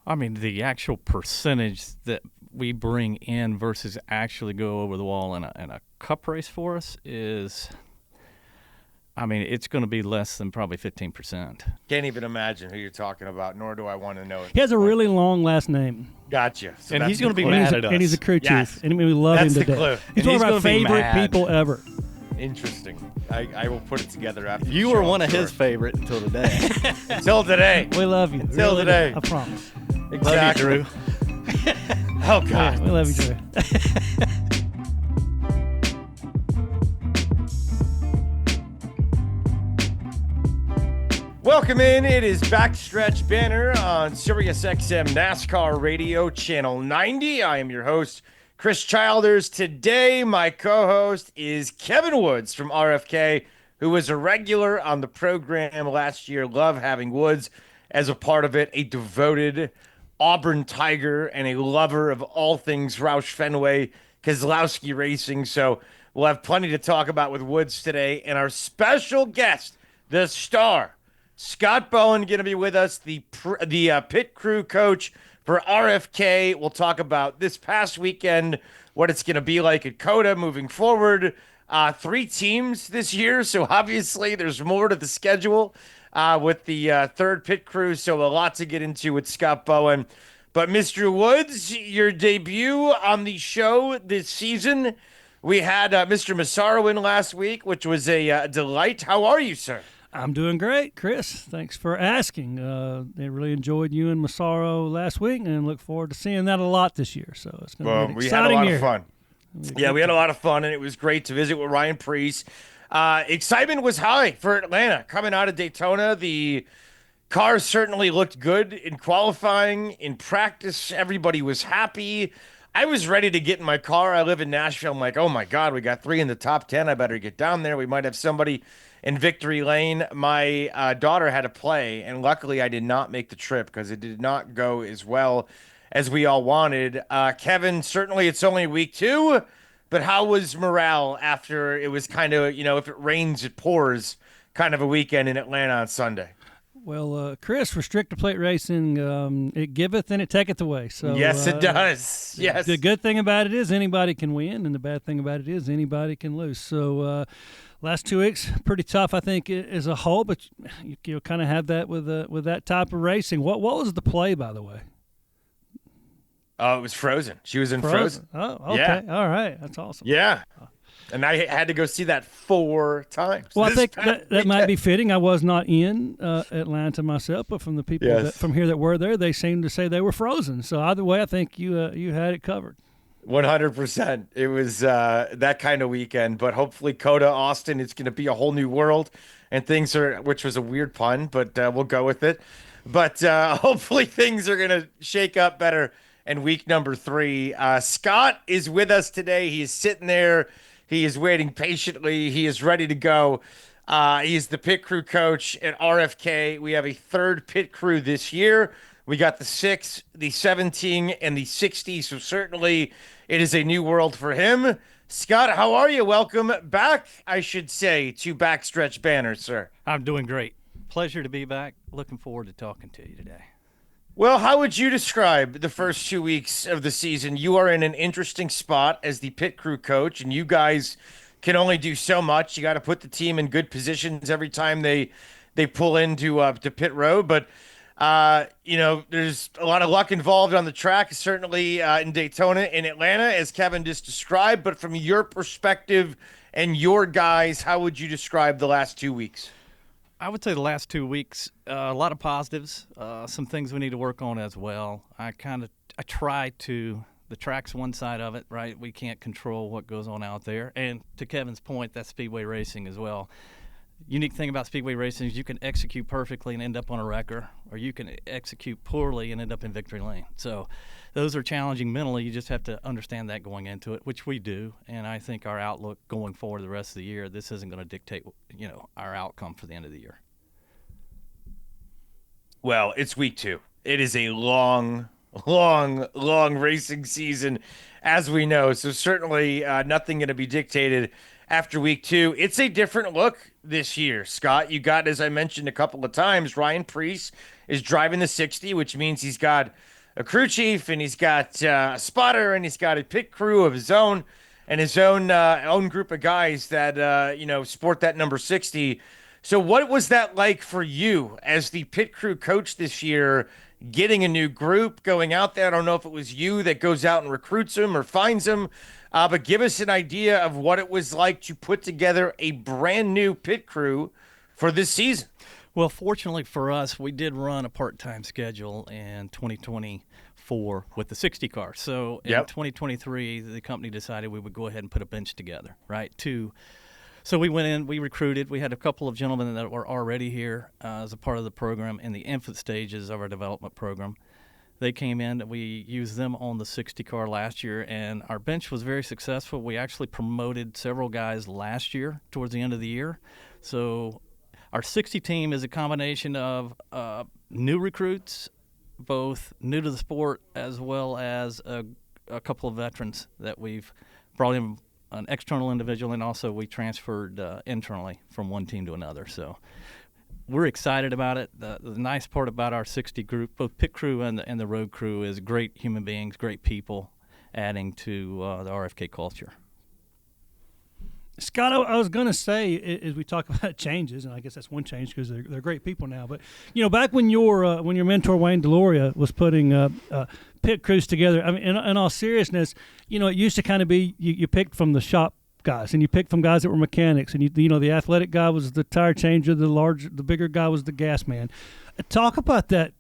I mean, the actual percentage that we bring in versus actually go over the wall in a cup race for us is, I mean, it's going to be less than probably 15%. Can't even imagine who you're talking about, nor do I want to know it. He has a really long last name. Gotcha. So And that's he's going to be the clue. mad at us. And he's a crew chief. Yes. And we love That's him to the death. clue. He's And one he's of our gonna be favorite mad. people ever. Interesting. I will put it together after the You show, were I'm one of sure. his favorite until today. Until today. We love you. Till Really today. do. I promise. Exactly. Love you, Drew. Oh, God. Yeah, we love you, Drew. Welcome in. It is Backstretch Banter on SiriusXM NASCAR Radio, Channel 90. I am your host, Chris Childers. Today, my co-host is Kevin Woods from RFK, who was a regular on the program last year. Love having Woods as a part of it, a devoted Auburn Tiger and a lover of all things Roush Fenway, RFK Racing. So we'll have plenty to talk about with Woods today. And our special guest, the star, Scott Bowen, going to be with us, the pit crew coach for RFK. We'll talk about this past weekend, what it's going to be like at COTA moving forward. 3 teams this year, so obviously there's more to the schedule with the third pit crew, so a lot to get into with Scott Bowen. But Mr. Woods, your debut on the show this season. We had Mr. Massaro in last week, which was a delight. How are you, sir? I'm doing great, Chris. Thanks for asking. They really enjoyed you and Massaro last week, and look forward to seeing that a lot this year. So it's going to be an We exciting had a lot year. of fun. Yeah, we had a lot of fun, and it was great to visit with Ryan Preece. Excitement was high for Atlanta. Coming out of Daytona, the cars certainly looked good in qualifying. In practice, everybody was happy. I was ready to get in my car. I live in Nashville. I'm like, oh, my God, we got 3 in the top 10. I better get down there. We might have somebody in victory lane. My daughter had to play, and luckily I did not make the trip because it did not go as well as we all wanted. Kevin, certainly it's only week 2, but how was morale after it was kind of, if it rains, it pours kind of a weekend in Atlanta on Sunday? Well, Chris, restrictor plate racing, it giveth and it taketh away. So Yes, it does. Yes. The good thing about it is anybody can win, and the bad thing about it is anybody can lose. So last 2 weeks, pretty tough, I think, as a whole, but you'll kind of have that with that type of racing. What was the play, by the way? Oh, it was Frozen. She was in Frozen. Oh, okay. Yeah. All right. That's awesome. Yeah. And I had to go see that 4 times. Well, I this think past that might weekend. be fitting. I was not in Atlanta myself, but from the people Yes. from here that were there, they seemed to say they were frozen. So either way, I think you had it covered. 100%. It was that kind of weekend, but hopefully COTA Austin, it's going to be a whole new world, and things are, which was a weird pun, but we'll go with it. But hopefully things are going to shake up better in week number 3. Scott is with us today. He is sitting there. He is waiting patiently. He is ready to go. He is the pit crew coach at RFK. We have a third pit crew this year. We got the 6, the 17, and the 60. So certainly it is a new world for him. Scott, how are you? Welcome back, I should say, to Backstretch Banter, sir. I'm doing great. Pleasure to be back. Looking forward to talking to you today. Well, how would you describe the first 2 weeks of the season? You are in an interesting spot as the pit crew coach, and you guys can only do so much. You got to put the team in good positions every time they pull into to pit road. But there's a lot of luck involved on the track, certainly in Daytona, in Atlanta, as Kevin just described. But from your perspective and your guys, how would you describe the last 2 weeks? I would say the last 2 weeks, a lot of positives, some things we need to work on as well. I try to, the track's one side of it, right? We can't control what goes on out there. And to Kevin's point, that's speedway racing as well. Unique thing about speedway racing is you can execute perfectly and end up on a wrecker, or you can execute poorly and end up in victory lane. So those are challenging mentally. You just have to understand that going into it, which we do. And I think our outlook going forward the rest of the year, this isn't going to dictate, our outcome for the end of the year. Well, it's week 2. It is a long racing season, as we know. So certainly nothing going to be dictated after week 2. It's a different look this year, Scott. You got, as I mentioned a couple of times, Ryan Preece is driving the 60, which means he's got a crew chief, and he's got a spotter, and he's got a pit crew of his own, and his own group of guys that sport that number 60. So, what was that like for you as the pit crew coach this year? Getting a new group, going out there. I don't know if it was you that goes out and recruits them or finds them, but give us an idea of what it was like to put together a brand new pit crew for this season. Well, fortunately for us, we did run a part-time schedule in 2024 with the 60 car. So in 2023, the company decided we would go ahead and put a bench together, right? So we went in, we recruited. We had a couple of gentlemen that were already here as a part of the program in the infant stages of our development program. They came in. We used them on the 60 car last year, and our bench was very successful. We actually promoted several guys last year towards the end of the year. So our 60 team is a combination of new recruits, both new to the sport, as well as a couple of veterans that we've brought in, an external individual, and also we transferred internally from one team to another. So we're excited about it. The nice part about our 60 group, both pit crew and the road crew, is great human beings, great people, adding to the RFK culture. Scott, I was going to say, as we talk about changes, and I guess that's one change because they're great people now. But back when your mentor Wayne Deloria was putting pit crews together, I mean, in all seriousness, it used to kind of be you picked from the shop guys, and you picked from guys that were mechanics, and the athletic guy was the tire changer, the bigger guy was the gas man. Talk about that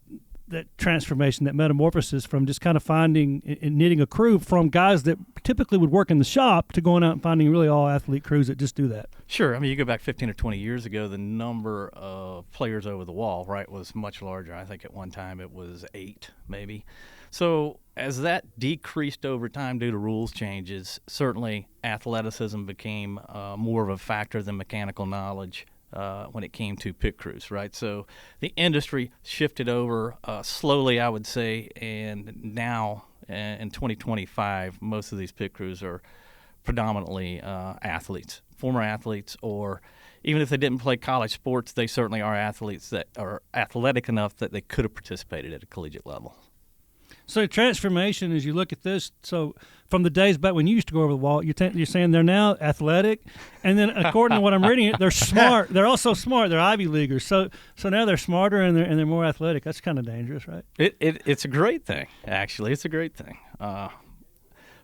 transformation, that metamorphosis from just kind of finding and knitting a crew from guys that typically would work in the shop to going out and finding really all athlete crews that just do that. Sure. I mean, you go back 15 or 20 years ago, the number of players over the wall, right, was much larger. I think at one time it was 8, maybe. So as that decreased over time due to rules changes, certainly athleticism became more of a factor than mechanical knowledge when it came to pit crews, right? So the industry shifted over slowly, I would say, and now in 2025, most of these pit crews are predominantly athletes, former athletes, or even if they didn't play college sports, they certainly are athletes that are athletic enough that they could have participated at a collegiate level. So transformation, as you look at this, so from the days back when you used to go over the wall, you're saying they're now athletic, and then according to what I'm reading, they're smart. They're also smart. They're Ivy Leaguers. So now they're smarter and they're more athletic. That's kind of dangerous, right? It's a great thing, actually. It's a great thing.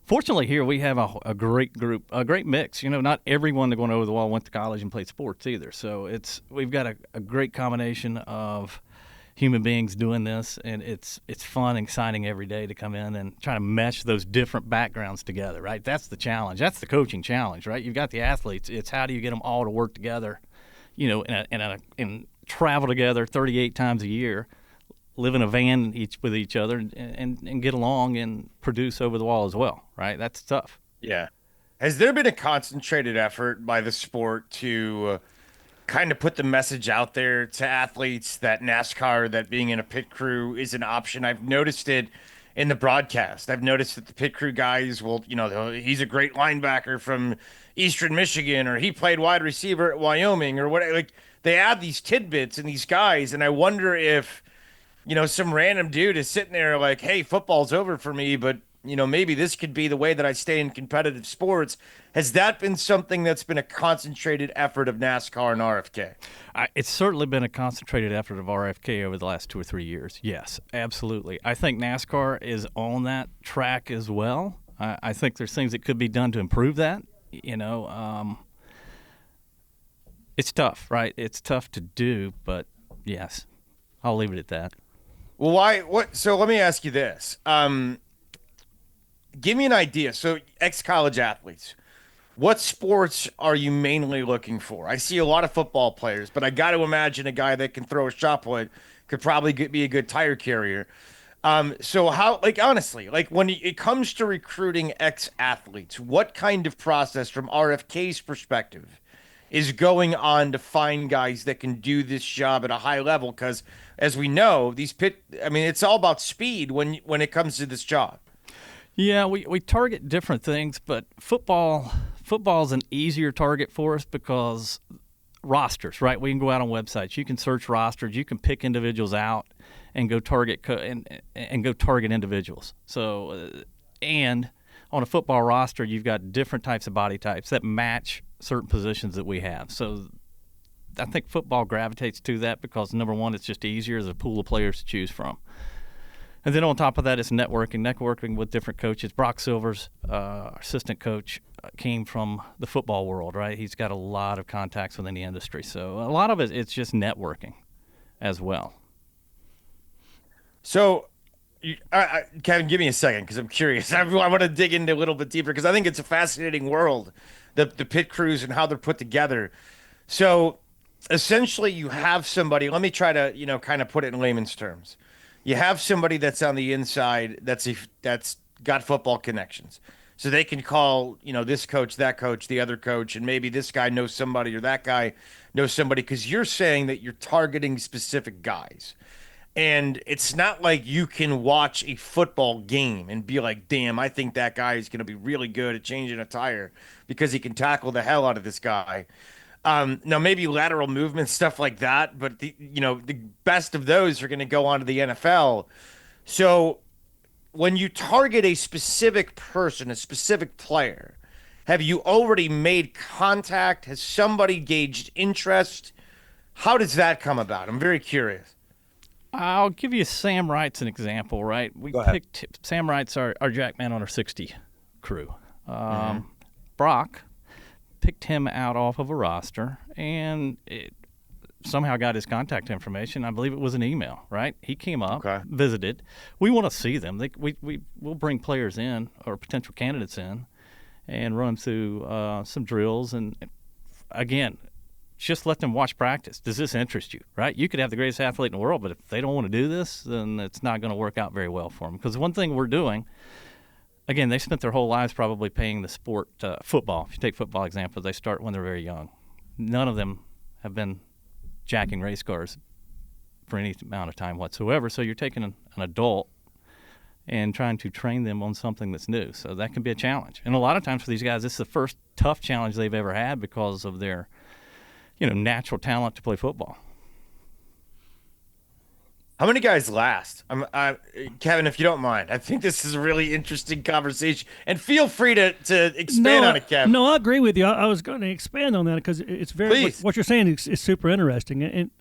Fortunately, here we have a great group, a great mix. Not everyone that going over the wall went to college and played sports either. So we've got a great combination of human beings doing this, and it's fun and exciting every day to come in and try to mesh those different backgrounds together, right? That's the challenge. That's the coaching challenge, right? You've got the athletes. It's how do you get them all to work together, and travel together 38 times a year, live in a van with each other, and get along and produce over the wall as well, right? That's tough. Yeah. Has there been a concentrated effort by the sport to kind of put the message out there to athletes that NASCAR, that being in a pit crew is an option? I've noticed it in the broadcast. I've noticed that the pit crew guys will, he's a great linebacker from Eastern Michigan, or he played wide receiver at Wyoming, or what. Like, they add these tidbits and these guys, and I wonder if, some random dude is sitting there like, hey, football's over for me, but maybe this could be the way that I stay in competitive sports. Has that been something that's been a concentrated effort of NASCAR and RFK? It's certainly been a concentrated effort of RFK over the last 2 or 3 years. Yes, absolutely. I think NASCAR is on that track as well. I think there's things that could be done to improve that. It's tough, right? It's tough to do, but yes, I'll leave it at that. Well, why? What? So let me ask you this. Give me an idea. So, ex-college athletes, what sports are you mainly looking for? I see a lot of football players, but I got to imagine a guy that can throw a shot put could probably be a good tire carrier. So how, honestly, when it comes to recruiting ex-athletes, what kind of process from RFK's perspective is going on to find guys that can do this job at a high level? Because as we know, it's all about speed when it comes to this job. Yeah, we target different things, but football's an easier target for us because rosters, right? We can go out on websites. You can search rosters. You can pick individuals out and go target and go target individuals. So, and on a football roster, you've got different types of body types that match certain positions that we have. So I think football gravitates to that because, number one, it's just easier as a pool of players to choose from. And then on top of that, it's networking with different coaches. Brock Silvers, our assistant coach, came from the football world, right? He's got a lot of contacts within the industry. So a lot of it's just networking as well. So, Kevin, give me a second because I'm curious. I want to dig into a little bit deeper because I think it's a fascinating world, the pit crews and how they're put together. So essentially you have somebody, let me try to, kind of put it in layman's terms. You have somebody that's on the inside that's got football connections. So they can call, this coach, that coach, the other coach, and maybe this guy knows somebody or that guy knows somebody because you're saying that you're targeting specific guys. And it's not like you can watch a football game and be like, damn, I think that guy is going to be really good at changing a tire because he can tackle the hell out of this guy. Now, maybe lateral movement, stuff like that, but the best of those are going to go on to the NFL. So when you target a specific person, a specific player, have you already made contact? Has somebody gauged interest? How does that come about? I'm very curious. I'll give you Sam Wright's an example, right? We picked Sam Wright's our Jackman on our 60 crew. Brock picked him out off of a roster, and it somehow got his contact information. I believe it was an email, right? He came up, visited. We want to see them. We'll bring players in or potential candidates in and run through some drills. And, again, just let them watch practice. Does this interest you, right? You could have the greatest athlete in the world, but if they don't want to do this, then it's not going to work out very well for them. Because one thing we're doing, again, they spent their whole lives probably paying the sport football. If you take football examples, they start when they're very young. None of them have been jacking race cars for any amount of time whatsoever. So you're taking an adult and trying to train them on something that's new. So that can be a challenge. And a lot of times for these guys, this is the first tough challenge they've ever had because of their natural talent to play football. How many guys last? Kevin, if you don't mind, I think this is a really interesting conversation, and feel free to expand on it, Kevin. No, I agree with you. I was going to expand on that because it's very what you're saying is super interesting, and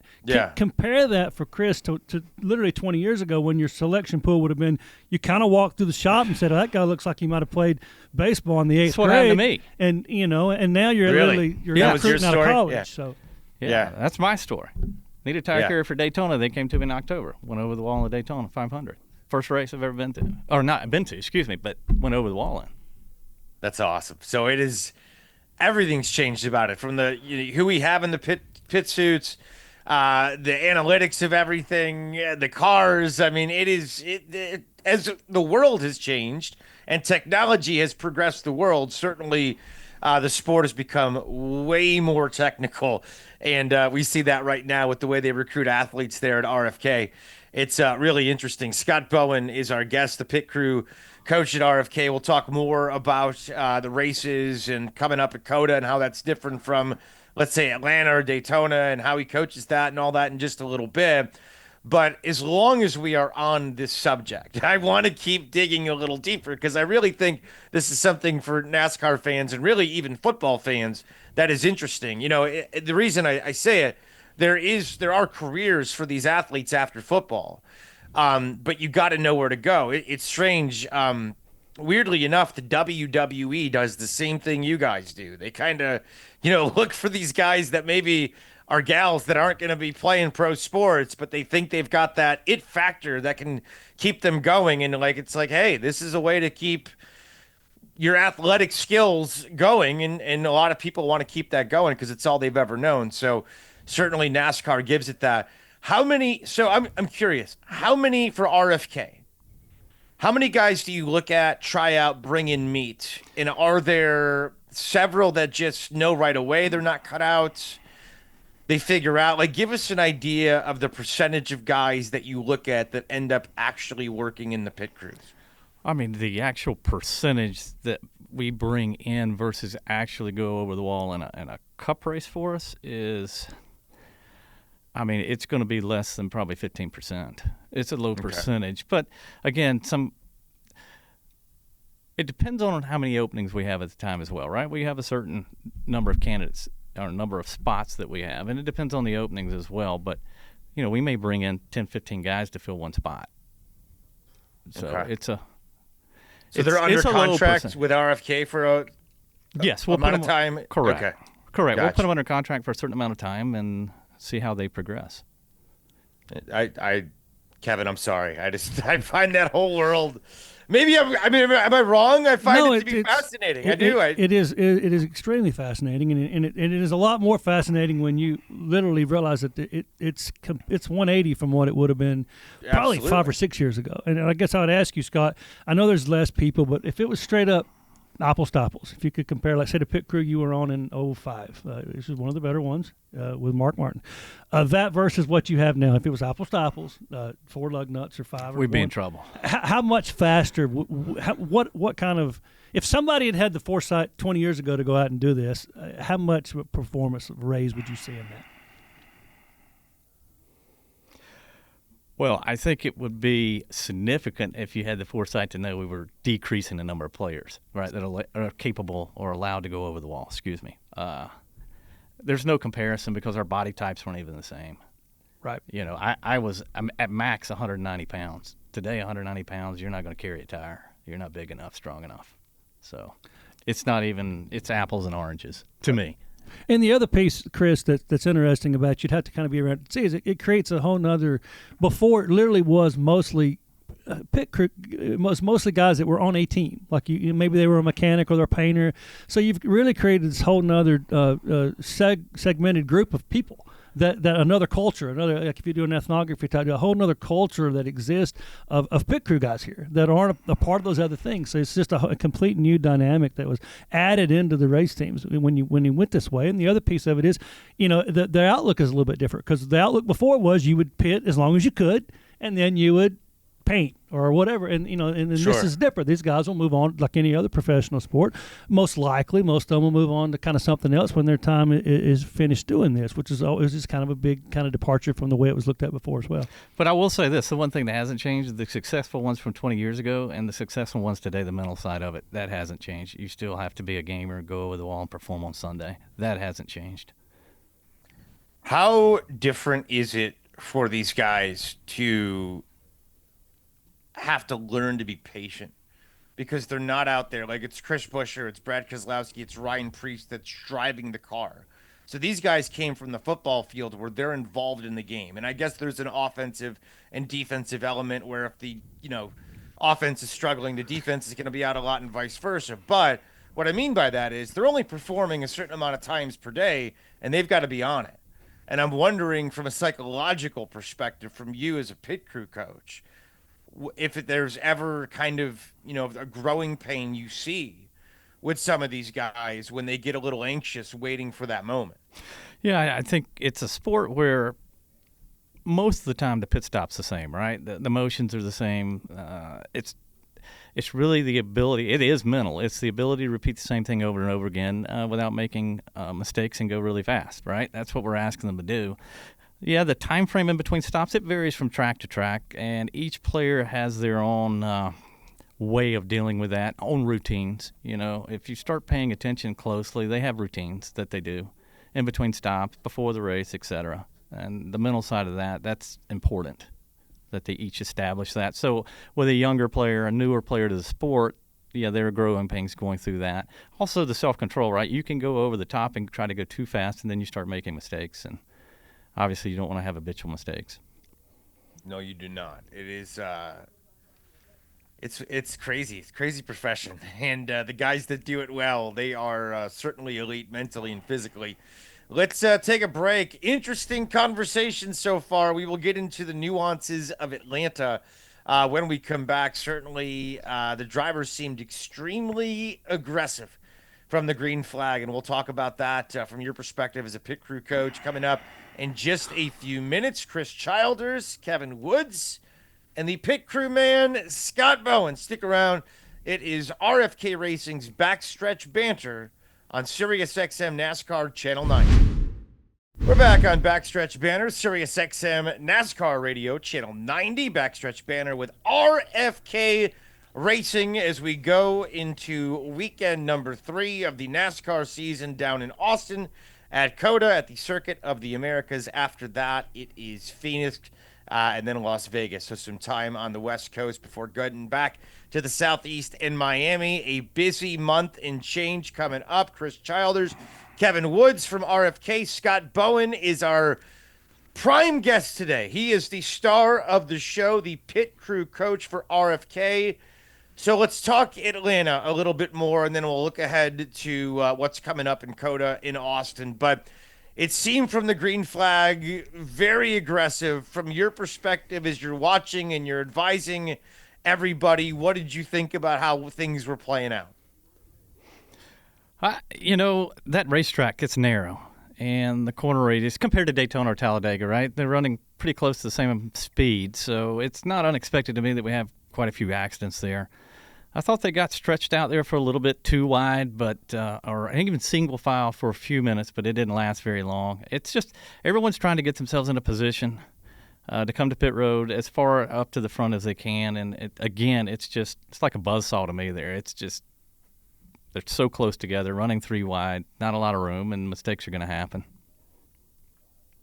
compare that for Chris to literally 20 years ago when your selection pool would have been you kind of walked through the shop and said, oh, that guy looks like he might have played baseball in the 8th grade. That's what happened to me. And and now you're literally recruiting out of college. Yeah. So that's my story. Need a tire carrier for Daytona. They came to me in October. Went over the wall in the Daytona 500. First race I've ever been to. Or not been to, excuse me, but went over the wall in. That's awesome. So it is, everything's changed about it. From the who we have in the pit suits, the analytics of everything, the cars. I mean, as the world has changed and technology has progressed the world, certainly the sport has become way more technical. And we see that right now with the way they recruit athletes there at RFK. It's really interesting. Scott Bowen is our guest, the pit crew coach at RFK. We'll talk more about the races and coming up at COTA and how that's different from, let's say, Atlanta or Daytona and how he coaches that and all that in just a little bit. But as long as we are on this subject, I want to keep digging a little deeper because I really think this is something for NASCAR fans and really even football fans that is interesting. The reason I say it, there are careers for these athletes after football, but you got to know where to go. It's strange. Weirdly enough, the WWE does the same thing you guys do. They kind of, look for these guys that maybe are gals that aren't going to be playing pro sports, but they think they've got that it factor that can keep them going. And it's like, hey, this is a way to keep your athletic skills going. And a lot of people want to keep that going because it's all they've ever known. So certainly NASCAR gives it that. I'm curious, how many for RFK? How many guys do you look at, try out, bring in, meet? And are there several that just know right away they're not cut out? They figure out, give us an idea of the percentage of guys that you look at that end up actually working in the pit crews. I mean, the actual percentage that we bring in versus actually go over the wall in a cup race for us is I mean, it's going to be less than probably 15%. It's a low percentage. But, again, it depends on how many openings we have at the time as well, right? We have a certain number of candidates or number of spots that we have, and it depends on the openings as well. But, we may bring in 10, 15 guys to fill one spot. So So they're under contract with RFK for a we'll amount of time? Correct. Okay. Correct. Gotcha. We'll put them under contract for a certain amount of time and see how they progress. Kevin, I'm sorry. I find that whole world. Maybe am I wrong? I find it to be fascinating. I do. It is extremely fascinating, and it is a lot more fascinating when you literally realize that it's 180 from what it would have been probably 5 or 6 years ago. And I guess I would ask you, Scott. I know there's less people, but if it was straight up apples to apples, if you could compare, like say the pit crew you were on in 05, this is one of the better ones with Mark Martin, that versus what you have now, if it was apples to apples, 4 lug nuts or 5, we'd be in trouble. How much faster? What kind of? If somebody had the foresight 20 years ago to go out and do this, how much performance raise would you see in that? Well, I think it would be significant if you had the foresight to know we were decreasing the number of players, right, that are capable or allowed to go over the wall. Excuse me. There's no comparison because our body types weren't even the same. Right. I'm at max 190 pounds. Today, 190 pounds, you're not going to carry a tire. You're not big enough, strong enough. So it's apples and oranges to me. And the other piece, Chris, that's interesting about you'd have to kind of be around to see is it creates a whole nother. Before it literally was mostly pit crew, mostly guys that were on a team, like maybe they were a mechanic or they're a painter. So you've really created this whole nother segmented group of people. That another culture, like if you do an ethnography type, a whole other culture that exists of pit crew guys here that aren't a part of those other things. So it's just a complete new dynamic that was added into the race teams when you went this way. And the other piece of it is, the outlook is a little bit different because the outlook before was you would pit as long as you could, and then you would paint or whatever, and this is different. These guys will move on like any other professional sport. Most likely, most of them will move on to kind of something else when their time is finished doing this, which is always just kind of a big kind of departure from the way it was looked at before as well. But I will say this: the one thing that hasn't changed is the successful ones from 20 years ago and the successful ones today. The mental side of it, that hasn't changed. You still have to be a gamer, go over the wall, and perform on Sunday. That hasn't changed. How different is it for these guys to have to learn to be patient because they're not out there like it's Chris Buescher, it's Brad Keselowski, it's Ryan Preece that's driving the car. So these guys came from the football field where they're involved in the game, and I guess there's an offensive and defensive element where if the offense is struggling, the defense is going to be out a lot and vice versa. But what I mean by that is they're only performing a certain amount of times per day, and they've got to be on it. And I'm wondering from a psychological perspective from you as a pit crew coach, if there's ever kind of, a growing pain you see with some of these guys when they get a little anxious waiting for that moment. Yeah, I think it's a sport where most of the time the pit stop's the same, right? The motions are the same. It's really the ability. It is mental. It's the ability to repeat the same thing over and over again without making mistakes and go really fast, right? That's what we're asking them to do. Yeah, the time frame in between stops, it varies from track to track, and each player has their own way of dealing with that, own routines. If you start paying attention closely, they have routines that they do in between stops, before the race, etc. And the mental side of that's important, that they each establish that. So with a younger player, a newer player to the sport, yeah, there are growing pains going through that. Also the self-control, right? You can go over the top and try to go too fast, and then you start making mistakes, and obviously, you don't want to have habitual mistakes. No, you do not. It is, it's crazy. It's a crazy profession, and the guys that do it well, they are certainly elite mentally and physically. Let's take a break. Interesting conversation so far. We will get into the nuances of Atlanta when we come back. Certainly, the drivers seemed extremely aggressive from the green flag, and we'll talk about that from your perspective as a pit crew coach coming up in just a few minutes. Chris Childers, Kevin Woods, and the pit crew man, Scott Bowen. Stick around. It is RFK Racing's Backstretch Banter on SiriusXM NASCAR Channel 9. We're back on Backstretch Banter, Sirius XM NASCAR Radio, Channel 90. Backstretch Banter with RFK Racing as we go into weekend number 3 of the NASCAR season down in Austin at COTA at the Circuit of the Americas. After that, it is Phoenix and then Las Vegas. So some time on the West Coast before getting back to the Southeast and Miami. A busy month and change coming up. Chris Childers, Kevin Woods from RFK. Scott Bowen is our prime guest today. He is the star of the show, the pit crew coach for RFK. So let's talk Atlanta a little bit more, and then we'll look ahead to what's coming up in COTA in Austin. But it seemed from the green flag very aggressive. From your perspective, as you're watching and you're advising everybody, what did you think about how things were playing out? That racetrack gets narrow, and the corner radius compared to Daytona or Talladega, right? They're running pretty close to the same speed, so it's not unexpected to me that we have quite a few accidents there. I thought they got stretched out there for a little bit too wide, or I think even single file for a few minutes, but it didn't last very long. It's just everyone's trying to get themselves in a position to come to pit road as far up to the front as they can, and it's like a buzzsaw to me there. It's just they're so close together, running 3 wide, not a lot of room, and mistakes are going to happen.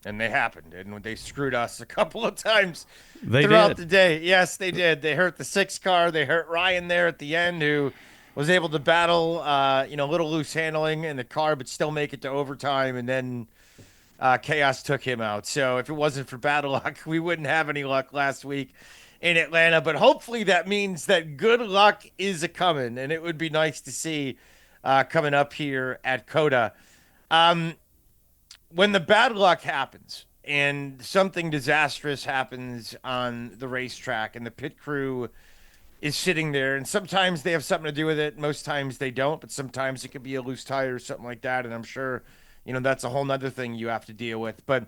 And they happened, and they screwed us a couple of times throughout the day. Yes, they did. They hurt the 6 car. They hurt Ryan there at the end, who was able to battle, a little loose handling in the car, but still make it to overtime, and then chaos took him out. So if it wasn't for bad luck, we wouldn't have any luck last week in Atlanta, but hopefully that means that good luck is a-coming, and it would be nice to see coming up here at COTA. When the bad luck happens and something disastrous happens on the racetrack and the pit crew is sitting there, and sometimes they have something to do with it, most times they don't, but sometimes it could be a loose tire or something like that, and I'm sure, that's a whole nother thing you have to deal with. But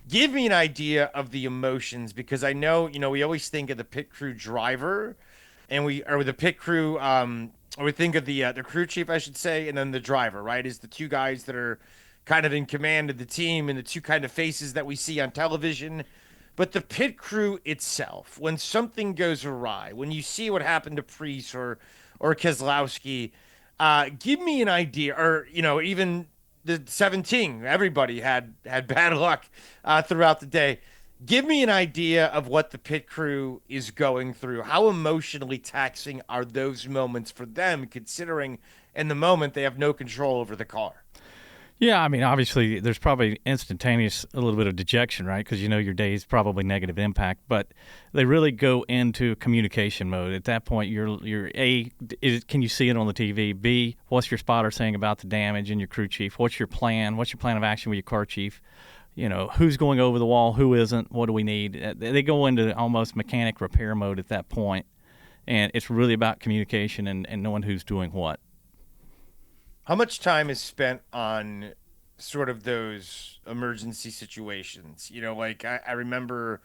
give me an idea of the emotions, because I know, we always think of the pit crew driver, and we think of the crew chief, I should say, and then the driver, right? Is the two guys that are kind of in command of the team and the two kind of faces that we see on television. But the pit crew itself, when something goes awry, when you see what happened to Priest or Keselowski, give me an idea, or, even the 17, everybody had bad luck throughout the day. Give me an idea of what the pit crew is going through. How emotionally taxing are those moments for them, considering in the moment they have no control over the car? Yeah, I mean, obviously there's probably instantaneous a little bit of dejection, right? Because your day is probably negative impact, but they really go into communication mode. At that point, you're A, can you see it on the TV? B, what's your spotter saying about the damage and your crew chief? What's your plan? What's your plan of action with your car chief? Who's going over the wall? Who isn't? What do we need? They go into almost mechanic repair mode at that point, and it's really about communication and knowing who's doing what. How much time is spent on sort of those emergency situations? I remember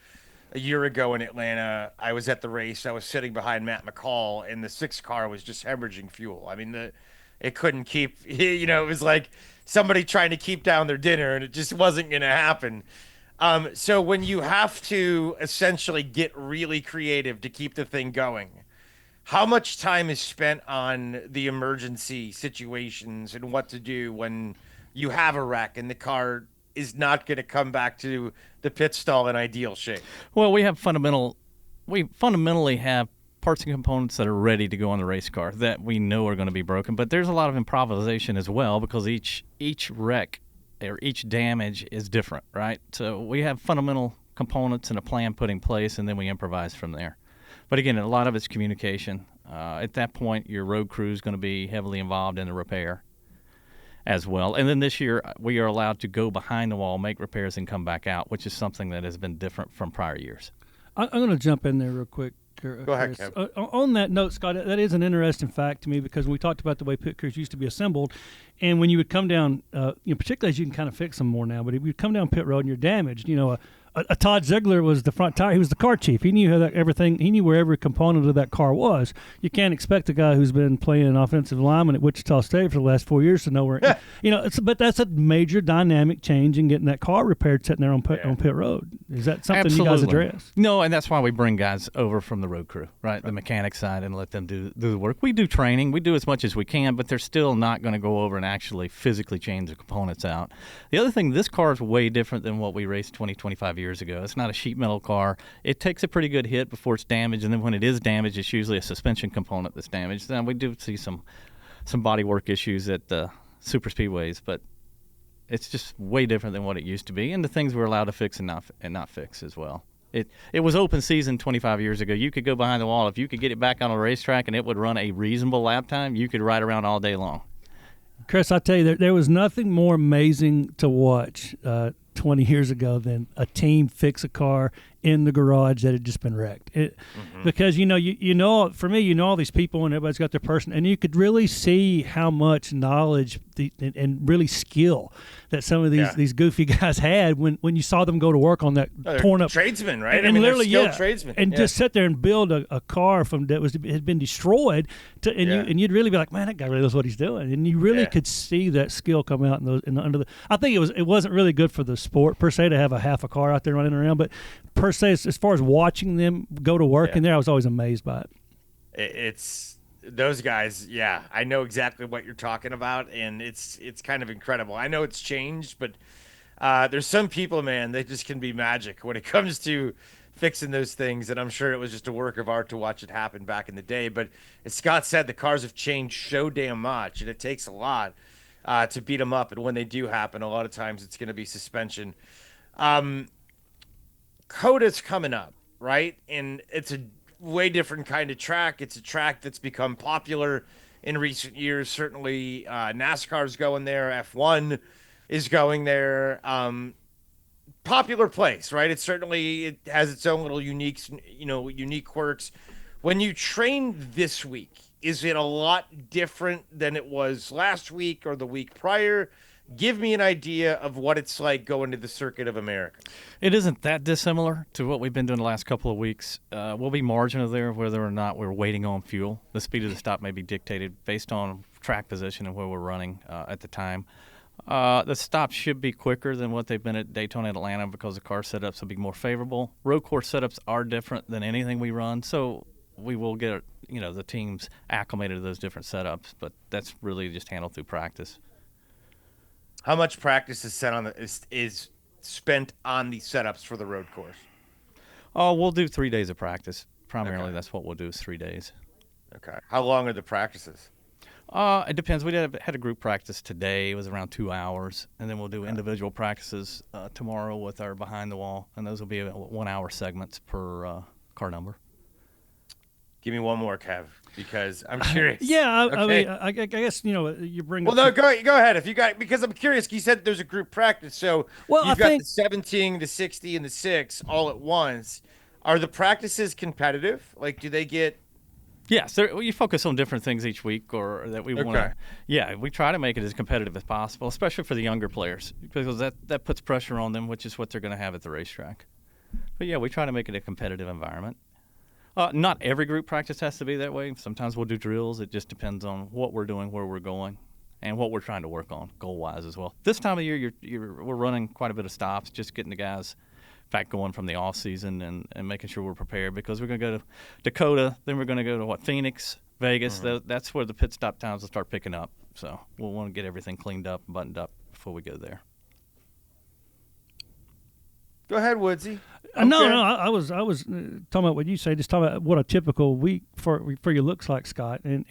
a year ago in Atlanta, I was at the race. I was sitting behind Matt McCall, and the 6 car was just hemorrhaging fuel. I mean, it couldn't keep, it was like somebody trying to keep down their dinner, and it just wasn't going to happen. So when you have to essentially get really creative to keep the thing going, how much time is spent on the emergency situations and what to do when you have a wreck and the car is not going to come back to the pit stall in ideal shape? Well, we fundamentally have parts and components that are ready to go on the race car that we know are going to be broken, but there's a lot of improvisation as well, because each wreck or each damage is different, right? So we have fundamental components and a plan put in place, and then we improvise from there. But again, a lot of it's communication. At that point, your road crew is going to be heavily involved in the repair as well. And then this year, we are allowed to go behind the wall, make repairs, and come back out, which is something that has been different from prior years. I'm going to jump in there real quick. Go ahead, Kev. On that note, Scott, that is an interesting fact to me, because when we talked about the way pit crews used to be assembled, and when you would come down, particularly as you can kind of fix them more now, but if you come down pit road and you're damaged, a Todd Ziegler was the front tire. He was the car chief. He knew everything. He knew where every component of that car was. You can't expect a guy who's been playing offensive lineman at Wichita State for the last 4 years to know where. But that's a major dynamic change in getting that car repaired, sitting there on pit road. Is that something you guys address? No, and that's why we bring guys over from the road crew, right? The mechanic side, and let them do the work. We do training. We do as much as we can, but they're still not going to go over and actually physically change the components out. The other thing, this car is way different than what we raced 20, 25 years ago. It's not a sheet metal car. It takes a pretty good hit before it's damaged, and then when it is damaged, it's usually a suspension component that's damaged. Then we do see some body work issues at the super speedways, but it's just way different than what it used to be, and the things we're allowed to fix and not fix as well. It was open season 25 years ago. You could go behind the wall. If you could get it back on a racetrack and it would run a reasonable lap time, you could ride around all day long. Chris, I tell you, there was nothing more amazing to watch 20 years ago than a team fix a car in the garage that had just been wrecked. Because for me, all these people and everybody's got their person, and you could really see how much knowledge and really skill that some of these goofy guys had when you saw them go to work on that torn up tradesmen, right? And literally, tradesmen, and just sit there and build a car from that had been destroyed. You'd really be like, man, that guy really knows what he's doing, and you really could see that skill come out under the. I think it wasn't really good for the sport per se to have a half a car out there running around, but per se, as far as watching them go to work in there, I was always amazed by it. It's those guys. Yeah, I know exactly what you're talking about, and it's kind of incredible. I know it's changed, but there's some people, man, they just can be magic when it comes to fixing those things, and I'm sure it was just a work of art to watch it happen back in the day. But as Scott said, the cars have changed so damn much, and it takes a lot to beat them up, and when they do happen, a lot of times it's going to be suspension. COTA's coming up, right? And it's a way different kind of track. It's a track that's become popular in recent years. Certainly NASCAR's going there. F1 is going there. Popular place, right? It has its own little unique quirks. When you train this week, is it a lot different than it was last week or the week prior? Give me an idea of what it's like going to the Circuit of America. It isn't that dissimilar to what we've been doing the last couple of weeks. We'll be marginal there whether or not we're waiting on fuel. The speed of the stop may be dictated based on track position and where we're running at the time. The stops should be quicker than what they've been at Daytona and Atlanta because the car setups will be more favorable. Road course setups are different than anything we run, so we will get the teams acclimated to those different setups, but that's really just handled through practice. How much practice is spent on the setups for the road course? Oh, we'll do 3 days of practice. Primarily, That's what we'll do is 3 days. Okay. How long are the practices? It depends. We had a group practice today. It was around 2 hours, and then we'll do individual practices tomorrow with our behind the wall, and those will be 1 hour segments per car number. Give me one more, Kev, because I'm curious. I mean, I guess you bring. Well, no, go ahead if you got, because I'm curious. You said there's a group practice, so you've got the 17, the 60, and the 6 all at once. Are the practices competitive? Like, do they get? Yes, you focus on different things each week, or that we want to. Yeah, we try to make it as competitive as possible, especially for the younger players, because that puts pressure on them, which is what they're going to have at the racetrack. But yeah, we try to make it a competitive environment. Not every group practice has to be that way. Sometimes we'll do drills. It just depends on what we're doing, where we're going, and what we're trying to work on goal-wise as well. This time of year, we're running quite a bit of stops, just getting the guys back going from the off season and making sure we're prepared, because we're going to go to Dakota, then we're going to go to Phoenix, Vegas. That's where the pit stop times will start picking up. So we'll want to get everything cleaned up and buttoned up before we go there. Go ahead, Woodsy. No, I was talking about what you say. Just talking about what a typical week for you looks like, Scott. And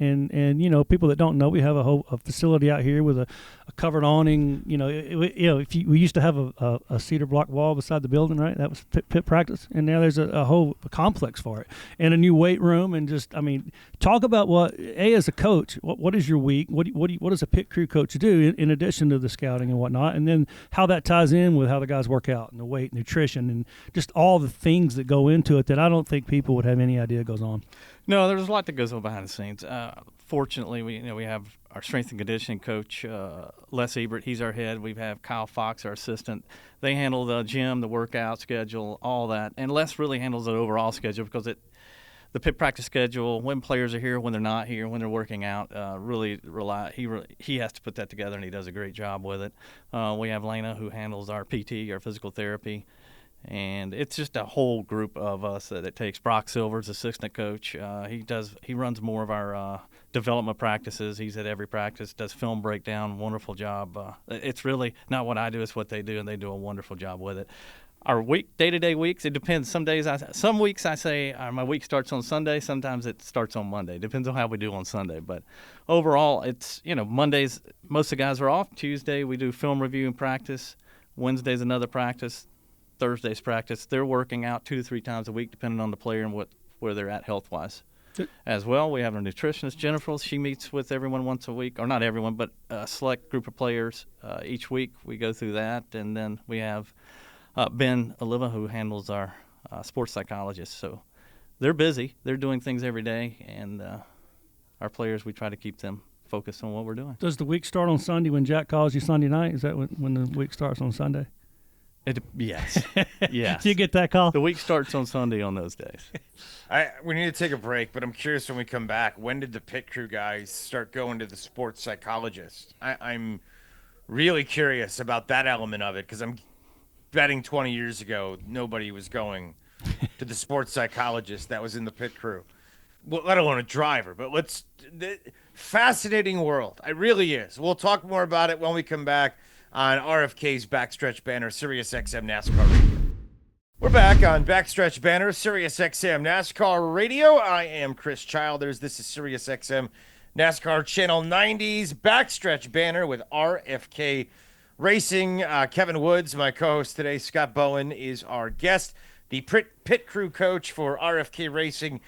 people that don't know, we have a facility out here with a covered awning. If we used to have a cedar block wall beside the building, right? That was pit practice, and now there's a whole complex for it, and a new weight room, and talk about what as a coach, what is your week? What does a pit crew coach do in addition to the scouting and whatnot, and then how that ties in with how the guys work out and the weight, nutrition, and just all the things that go into it that I don't think people would have any idea goes on. No, there's a lot that goes on behind the scenes. Fortunately, we have our strength and conditioning coach, Les Ebert. He's our head. We have Kyle Fox, our assistant. They handle the gym, the workout schedule, all that. And Les really handles the overall schedule because the pit practice schedule, when players are here, when they're not here, when they're working out, he has to put that together, and he does a great job with it. We have Lena, who handles our PT, our physical therapy. And it's just a whole group of us that it takes. Brock Silver's assistant coach. He runs more of our development practices. He's at every practice, does film breakdown, wonderful job. It's really not what I do, it's what they do, and they do a wonderful job with it. Our day-to-day weeks, it depends. Some weeks I say my week starts on Sunday. Sometimes it starts on Monday. Depends on how we do on Sunday. But overall, it's, Mondays, most of the guys are off. Tuesday, we do film review and practice. Wednesday's another practice. Thursday's practice. They're working out 2 to 3 times a week, depending on the player and where they're at health-wise. As well, we have our nutritionist, Jennifer. She meets with everyone once a week, or not everyone, but a select group of players each week. We go through that, and then we have Ben Oliva, who handles our sports psychologist. So they're busy. They're doing things every day, and our players, we try to keep them focused on what we're doing. Does the week start on Sunday when Jack calls you Sunday night? Is that when the week starts on Sunday? Yes. Yes. Do you get that call? The week starts on Sunday on those days. We need to take a break, but I'm curious when we come back, when did the pit crew guys start going to the sports psychologist? I'm really curious about that element of it because I'm betting 20 years ago nobody was going to the sports psychologist that was in the pit crew. Well, let alone a driver, but fascinating world. It really is. We'll talk more about it when we come back on RFK's Backstretch Banter, Sirius XM NASCAR Radio. We're back on Backstretch Banter, Sirius XM NASCAR Radio. I am Chris Childers. This is Sirius XM NASCAR Channel 90's Backstretch Banter with RFK Racing. Kevin Woods, my co-host today. Scott Bowen is our guest, the pit crew coach for RFK Racing.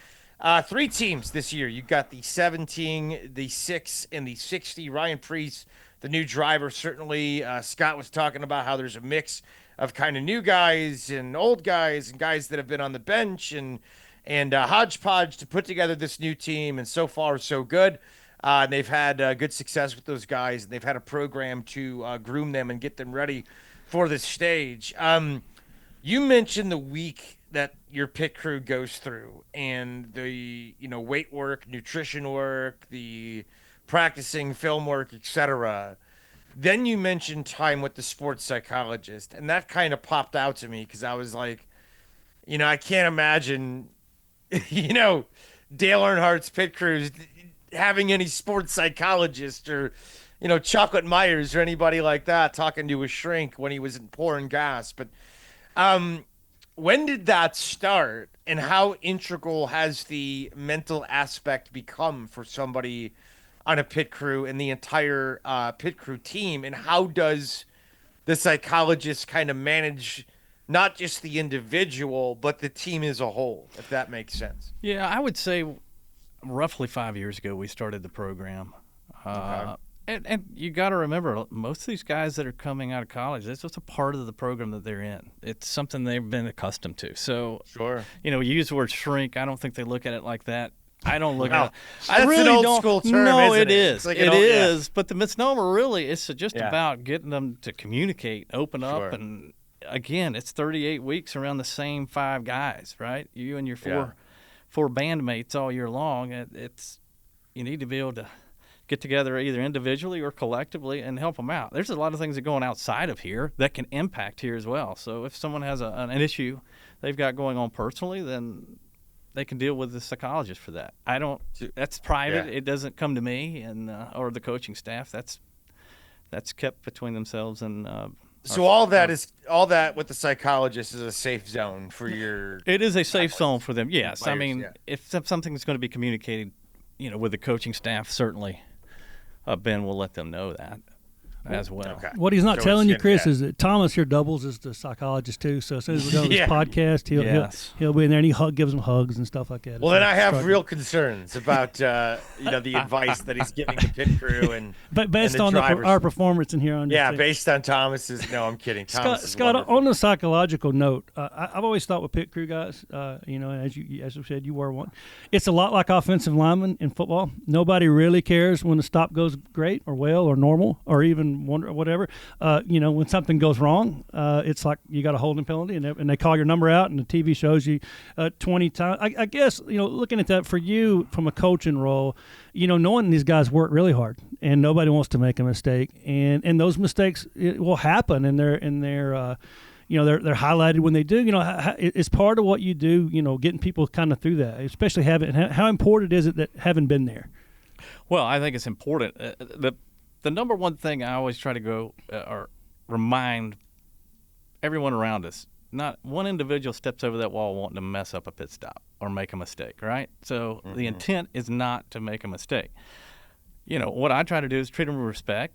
3 teams this year. You've got the 17, the 6, and the 60. Ryan Preece, the new driver, certainly. Scott was talking about how there's a mix of kind of new guys and old guys and guys that have been on the bench and hodgepodge to put together this new team. And so far, so good. They've had good success with those guys. And they've had a program to groom them and get them ready for the stage. You mentioned the week that your pit crew goes through and the weight work, nutrition work, the practicing, film work, etc. Then you mentioned time with the sports psychologist, and that kind of popped out to me because I was like, I can't imagine, Dale Earnhardt's pit crews having any sports psychologist or, Chocolate Myers or anybody like that talking to a shrink when he was pouring gas. But when did that start, and how integral has the mental aspect become for somebody on a pit crew and the entire pit crew team? And how does the psychologist kind of manage not just the individual, but the team as a whole, if that makes sense? Yeah, I would say roughly 5 years ago we started the program. Okay. And you got to remember, most of these guys that are coming out of college, it's just a part of the program that they're in. It's something they've been accustomed to. So, Sure. You use the word shrink. I don't think they look at it like that. I don't look at it. That's I really an old don't. school term, No, isn't it is. Like it is. Yeah. But the misnomer really is just Yeah. about getting them to communicate, open Sure. up, and again, it's 38 weeks around the same 5 guys, right? You and your four bandmates all year long. You need to be able to get together either individually or collectively and help them out. There's a lot of things that go on outside of here that can impact here as well. So if someone has an issue they've got going on personally, then they can deal with the psychologist for that. That's private. Yeah. It doesn't come to me and or the coaching staff. That's kept between themselves and So all that with the psychologist is a safe zone for your. It is a safe zone for them. Yes. Players, I mean, yeah. if something's going to be communicated, with the coaching staff, certainly Ben will let them know that. as well. Okay. What he's not So telling you, it's Chris, gonna- is that Thomas here doubles as the psychologist too. So as soon as we go to Yeah. this podcast, Yes. he'll be in there and gives them hugs and stuff like that. Well, then I have Struggle. real concerns about the advice that he's giving the pit crew and But based and the on drivers. our performance in here, on based on Thomas's. No, I'm kidding. Thomas is Scott, wonderful. on the psychological note, I've always thought with pit crew guys, as you said, you were one. It's a lot like offensive linemen in football. Nobody really cares when the stop goes great or well or normal or even whatever. When something goes wrong, it's like you got a holding penalty, and they call your number out, and the TV shows you 20 times. I guess looking at that for you from a coaching role, knowing these guys work really hard, and nobody wants to make a mistake, and those mistakes will happen, and they're highlighted when they do. It's part of what you do. Getting people kind of through that, especially how important is it that having been there? Well, I think it's important. The number one thing I always try to go or remind everyone around us, not one individual steps over that wall wanting to mess up a pit stop or make a mistake, right? So the intent is not to make a mistake. What I try to do is treat them with respect.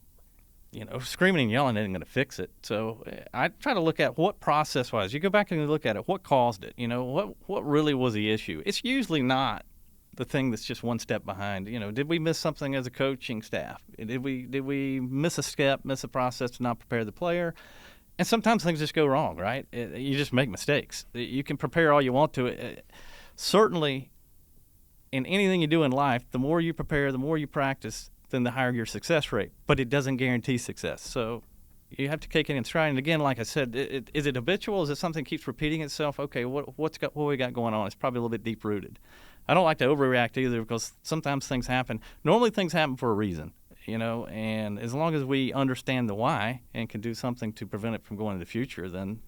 Screaming and yelling isn't going to fix it. So I try to look at what process-wise. You go back and look at it. What caused it? What really was the issue? It's usually not the thing that's just one step behind. Did we miss something as a coaching staff? Did we miss a step, miss a process to not prepare the player? And sometimes things just go wrong, right? You just make mistakes. You can prepare all you want to. Certainly, in anything you do in life, the more you prepare, the more you practice, then the higher your success rate. But it doesn't guarantee success. So you have to take it in stride. And again, like I said, is it habitual? Is it something that keeps repeating itself? Okay, what we got going on? It's probably a little bit deep rooted. I don't like to overreact either, because sometimes things happen. Normally things happen for a reason, and as long as we understand the why and can do something to prevent it from going in the future, then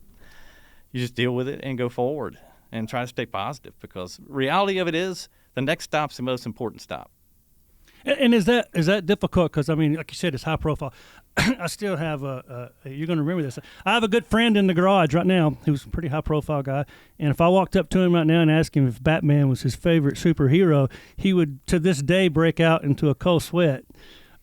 you just deal with it and go forward and try to stay positive, because reality of it is the next stop's the most important stop. And is that difficult? Because, like you said, it's high profile. I still have you're going to remember this. I have a good friend in the garage right now who's a pretty high profile guy. And if I walked up to him right now and asked him if Batman was his favorite superhero, he would, to this day, break out into a cold sweat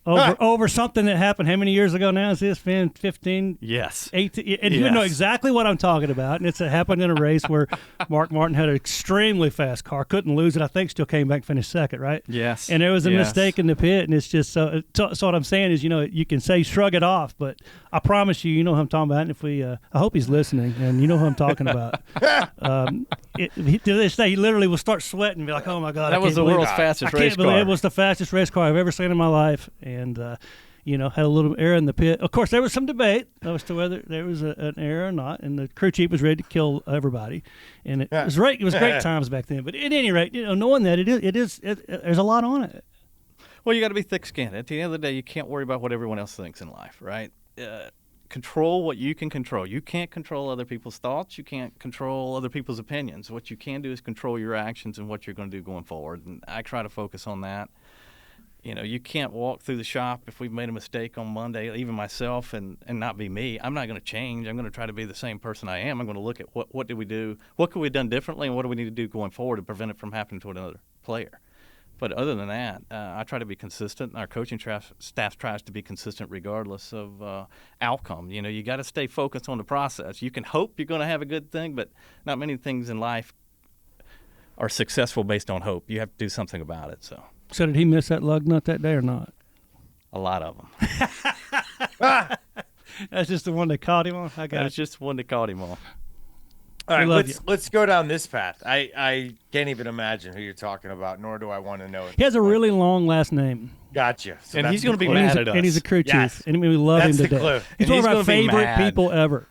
over something that happened. How many years ago now is this? 15? Yes. 18? And you know exactly what I'm talking about. And it happened in a race where Mark Martin had an extremely fast car, couldn't lose it. I think still came back and finished second, right? Yes. And there was a mistake in the pit, and it's just so what I'm saying is, you can say shrug it off, but I promise you know who I'm talking about. And if I hope he's listening, and you know who I'm talking about. To this day, he literally will start sweating and be like, "Oh my God!" That was the world's fastest race car. I can't believe it was the fastest race car I've ever seen in my life, and had a little error in the pit. Of course, there was some debate as to whether there was an error or not, and the crew chief was ready to kill everybody, and it was great. It was great times back then. But at any rate, knowing that there's a lot on it. Well, you got to be thick-skinned. At the end of the day, you can't worry about what everyone else thinks in life, right? Control what you can control. You can't control other people's thoughts. You can't control other people's opinions. What you can do is control your actions and what you're going to do going forward. And I try to focus on that. You can't walk through the shop if we've made a mistake on Monday, even myself, and not be me. I'm not going to change. I'm going to try to be the same person I am. I'm going to look at what did we do, what could we have done differently, and what do we need to do going forward to prevent it from happening to another player. But other than that, I try to be consistent. Our coaching staff tries to be consistent regardless of outcome. You got to stay focused on the process. You can hope you're going to have a good thing, but not many things in life are successful based on hope. You have to do something about it. So did he miss that lug nut that day or not? A lot of them. That's just the one that caught him on? That's just one that caught him on. All right, let's go down this path. I can't even imagine who you're talking about, nor do I want to know it. He has a really long last name. Gotcha. So and he's going to be and mad at us. And he's a crew chief. Yes. And we love That's him to the death. clue. He's And one of he's our gonna be favorite mad. people ever.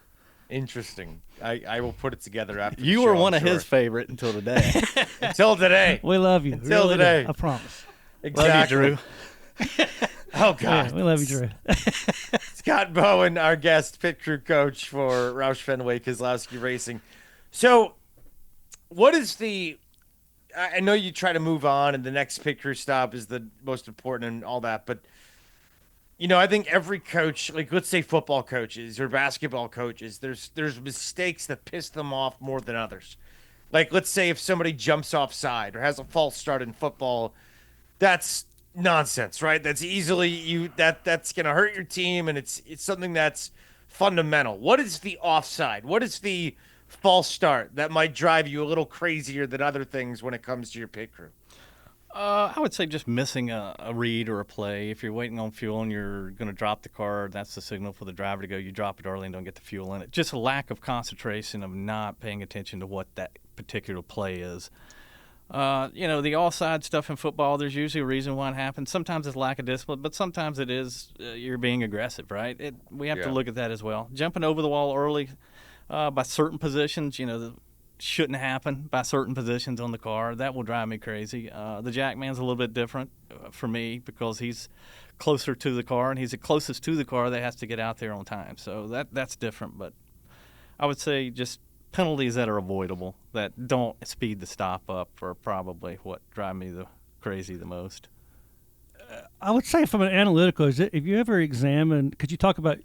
Interesting. I will put it together after You the were show, one I'm of his sure. favorite until today. Until today. We love you. Until Really today. do. I promise. Exactly. Love you, Drew. Oh, God. Yeah, we love you, Drew. Scott Bowen, our guest pit crew coach for Roush Fenway Keselowski Racing. So, what is I know you try to move on, and the next pit crew stop is the most important and all that, but I think every coach, like let's say football coaches or basketball coaches, there's mistakes that piss them off more than others. Like let's say if somebody jumps offside or has a false start in football, that's nonsense, right? That's easily that's going to hurt your team, and it's something that's fundamental. What is the offside? What is the false start that might drive you a little crazier than other things when it comes to your pit crew? I would say just missing a read or a play. If you're waiting on fuel and you're going to drop the car, that's the signal for the driver to go. You drop it early and don't get the fuel in it. Just a lack of concentration of not paying attention to what that particular play is. The offside stuff in football, there's usually a reason why it happens. Sometimes it's lack of discipline, but sometimes it is you're being aggressive, right? We have to look at that as well. Jumping over the wall early by certain positions, shouldn't happen by certain positions on the car. That will drive me crazy. The Jackman's a little bit different for me because he's closer to the car, and he's the closest to the car that has to get out there on time. So that's different. But I would say just penalties that are avoidable, that don't speed the stop up, are probably what drive me crazy the most. I would say from an analytical, if you ever examine, could you talk about,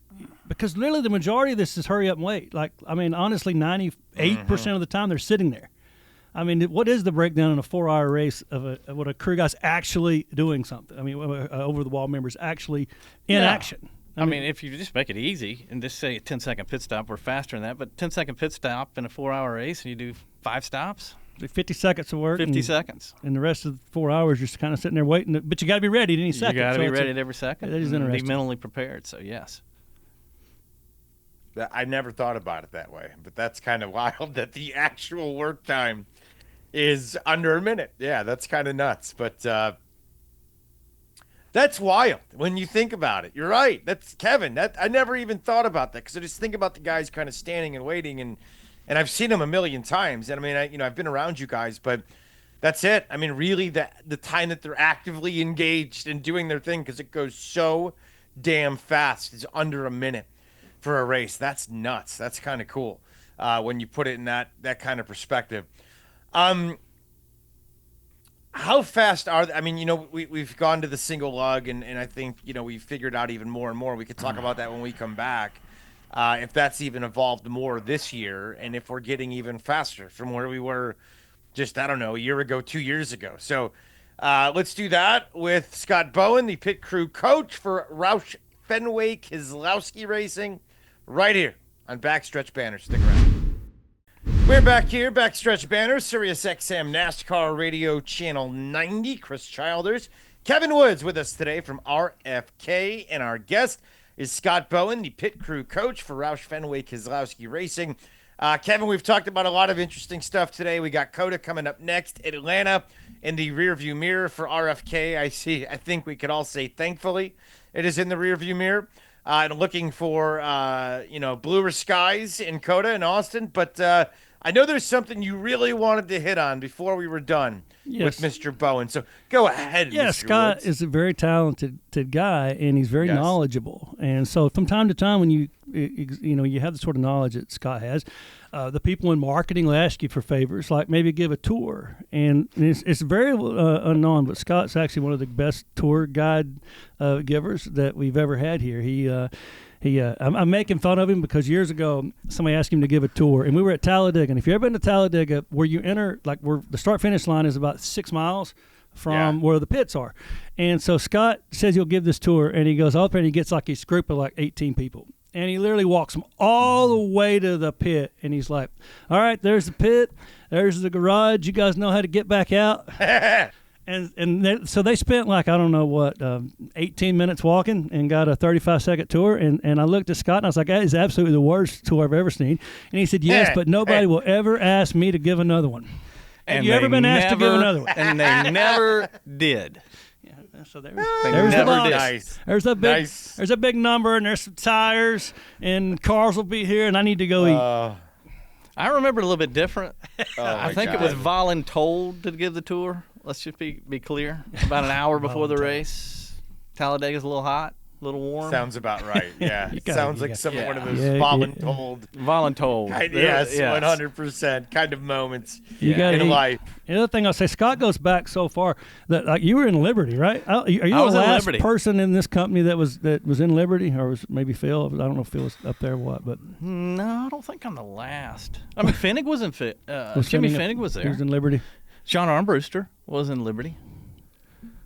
because literally the majority of this is hurry up and wait. Honestly, 98% of the time they're sitting there. What is the breakdown in a 4-hour race of what a crew guy's actually doing something? Over-the-wall members actually in action. If you just make it easy and just say a 10-second pit stop, we're faster than that. But 10-second pit stop in a 4-hour race, and you do 5 stops. 50 seconds of work. 50 seconds. And the rest of the 4 hours, you're just kind of sitting there waiting. But you got to be ready at any second. You got to be ready at every second. That is interesting. Be mentally prepared, so yes. I never thought about it that way, but that's kind of wild that the actual work time is under a minute. Yeah, that's kind of nuts. But that's wild when you think about it. You're right. That's Kevin. I never even thought about that because I just think about the guys kind of standing and waiting, and I've seen them a million times. And I've been around you guys, but that's it. Really, the time that they're actively engaged and doing their thing, because it goes so damn fast, is under a minute for a race. That's nuts. That's kind of cool when you put it in that kind of perspective. How fast are they? We've gone to the single lug, and I think, we've figured out even more and more. We could talk about that when we come back, if that's even evolved more this year, and if we're getting even faster from where we were just, a year ago, 2 years ago. So let's do that with Scott Bowen, the pit crew coach for Roush Fenway Keselowski Racing, right here on Backstretch Banter. Stick around. We're back here, Backstretch Banter, Sirius XM NASCAR Radio Channel 90. Chris Childers, Kevin Woods with us today from RFK, and our guest is Scott Bowen, the pit crew coach for Roush Fenway Keselowski Racing. Kevin, we've talked about a lot of interesting stuff today. We got COTA coming up next, Atlanta in the rearview mirror for RFK. I think we could all say, thankfully, it is in the rearview mirror. And looking for, bluer skies in COTA in Austin. But I know there's something you really wanted to hit on before we were done with Mr. Bowen. So go ahead, Yeah, Mr. Scott Woods. is a very talented guy, and he's very knowledgeable. And so from time to time when you have the sort of knowledge that Scott has, the people in marketing will ask you for favors, like maybe give a tour. And it's very unknown, but Scott's actually one of the best tour guide givers that we've ever had here. I'm making fun of him because years ago somebody asked him to give a tour, and we were at Talladega. And if you've ever been to Talladega, where you enter, where the start-finish line is about 6 miles from where the pits are. And so Scott says he'll give this tour, and he goes up and he gets his group of 18 people. And he literally walks them all the way to the pit, and he's like, all right, there's the pit, there's the garage. You guys know how to get back out? So they spent 18 minutes walking and got a 35-second tour. And I looked at Scott and I was like, that is absolutely the worst tour I've ever seen. And he said, yes, but nobody will ever ask me to give another one. Have you ever been asked to give another one? And they never did. Yeah, so there's never the box. did. Nice. There's a big number, and there's some tires, and cars will be here, and I need to go eat. I remember a little bit different. I think God. it was voluntold to give the tour. Let's just be clear. About an hour before the race. Talladega's a little hot, a little warm. Sounds about right. Yeah. Sounds like one of those Yeah, voluntold. Voluntold. Yes, 100% kind of moments in life. The other thing I'll say, Scott goes back so far that you were in Liberty, right? Are you the last person in this company that was in Liberty, or was maybe Phil? I don't know if Phil was up there or what, but no, I don't think I'm the last. Fennig was in Jimmy Fennig was there. He was in Liberty. John Armbruster was in Liberty.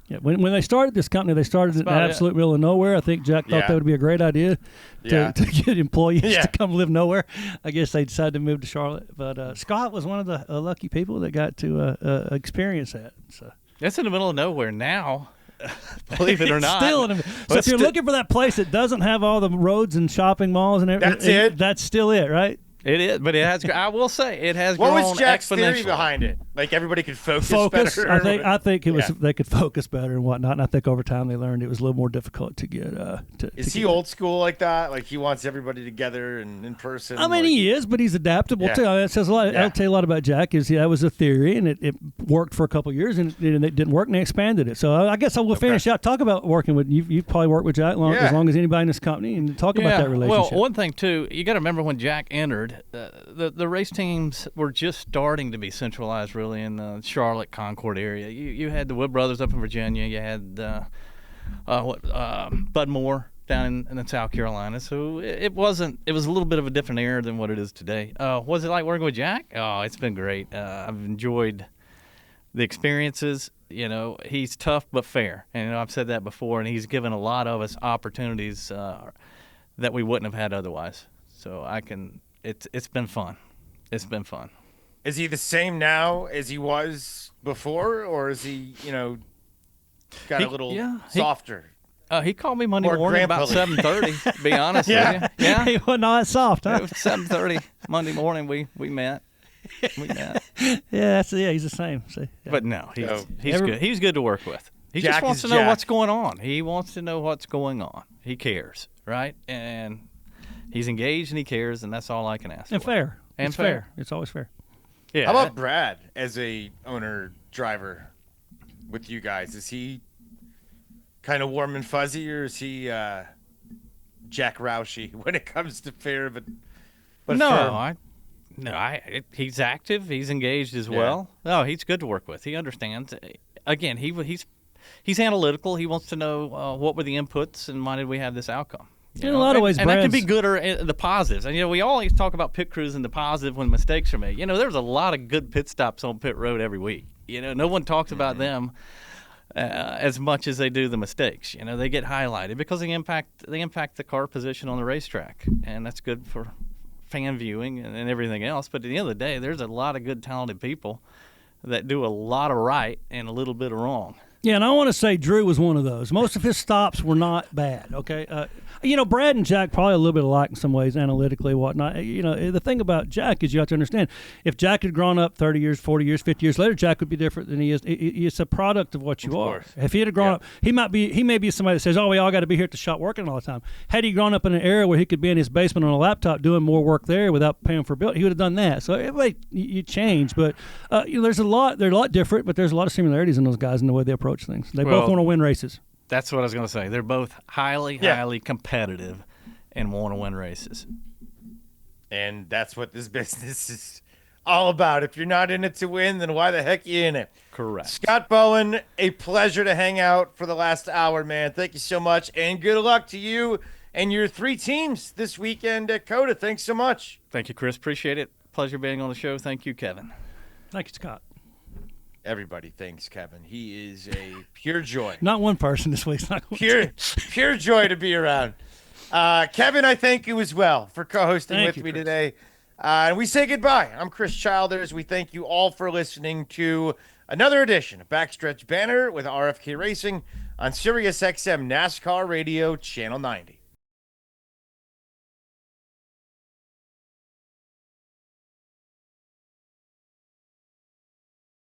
Yeah, when they started this company, they started it in the absolute middle of nowhere. I think Jack thought that would be a great idea to get employees to come live nowhere. I guess they decided to move to Charlotte. But Scott was one of the lucky people that got to experience that. So it's in the middle of nowhere now. Believe it or not. So if you're looking for that place that doesn't have all the roads and shopping malls and everything, that's still it, right? It is, but it has. I will say it has grown exponentially. What was Jack's theory behind it? Like everybody could focus better. I think it was they could focus better and whatnot. And I think over time they learned it was a little more difficult to get. Is he old school like that? Like he wants everybody together and in person. I mean, he is, but he's adaptable too. That says a lot. I'll tell you a lot about Jack. That was a theory, and it worked for a couple of years, and it didn't work, and they expanded it. So I guess I will finish out. Talk about working with you. You probably worked with Jack as long as anybody in this company, and talk about that relationship. Well, one thing too, you got to remember when Jack entered, the race teams were just starting to be centralized, really, in the Charlotte, Concord area. You had the Wood Brothers up in Virginia. You had Bud Moore down in South Carolina. So it was a little bit of a different era than what it is today. Was it like working with Jack? Oh, it's been great. I've enjoyed the experiences. You know, he's tough but fair, and I've said that before. And he's given a lot of us opportunities that we wouldn't have had otherwise. So it's been fun. It's been fun. Is he the same now as he was before, or is he, got a little softer? He called me Monday morning about 7:30. To be honest with you, yeah, he wasn't all that soft. Huh? It was 7:30 Monday morning. We met. He's the same. See, but no, he's good. He's good to work with. He just wants to know what's going on. He wants to know what's going on. He cares, right? And he's engaged and he cares, and that's all I can ask. And for. Fair. And it's fair. It's always fair. Yeah. How about Brad as a owner driver with you guys? Is he kind of warm and fuzzy, or is he Jack Roushey when it comes to fair? But he's active. He's engaged as well. No, he's good to work with. He understands. Again, he's analytical. He wants to know what were the inputs and why did we have this outcome. In a lot of ways, and that can be good or the positives. And we always talk about pit crews and the positive when mistakes are made. There's a lot of good pit stops on pit road every week. No one talks about them as much as they do the mistakes. They get highlighted because they impact the car position on the racetrack, and that's good for fan viewing and everything else. But at the end of the day, there's a lot of good, talented people that do a lot of right and a little bit of wrong. Yeah, and I want to say Drew was one of those. Most of his stops were not bad, okay? Brad and Jack probably a little bit alike in some ways, analytically, whatnot. The thing about Jack is you have to understand, if Jack had grown up 30 years, 40 years, 50 years later, Jack would be different than he is. It's a product of what you are. If he had grown up, he may be somebody that says, we all got to be here at the shop working all the time. Had he grown up in an era where he could be in his basement on a laptop doing more work there without paying for a bill, he would have done that. So you change, but they're a lot different, but there's a lot of similarities in those guys and the way they approach things. They both want to win races. That's what I was going to say. They're both highly competitive and want to win races. And that's what this business is all about. If you're not in it to win, then why the heck are you in it? Correct. Scott Bowen, a pleasure to hang out for the last hour, man. Thank you so much, and good luck to you and your 3 teams this weekend at COTA. Thanks so much. Thank you, Chris. Appreciate it. Pleasure being on the show. Thank you, Kevin. Thank you, Scott. Everybody thanks Kevin. He is a pure joy. Not one person this week. Pure joy to be around. Kevin, I thank you as well for co-hosting with me today. And we say goodbye. I'm Chris Childers. We thank you all for listening to another edition of Backstretch Banter with RFK Racing on SiriusXM NASCAR Radio Channel 90.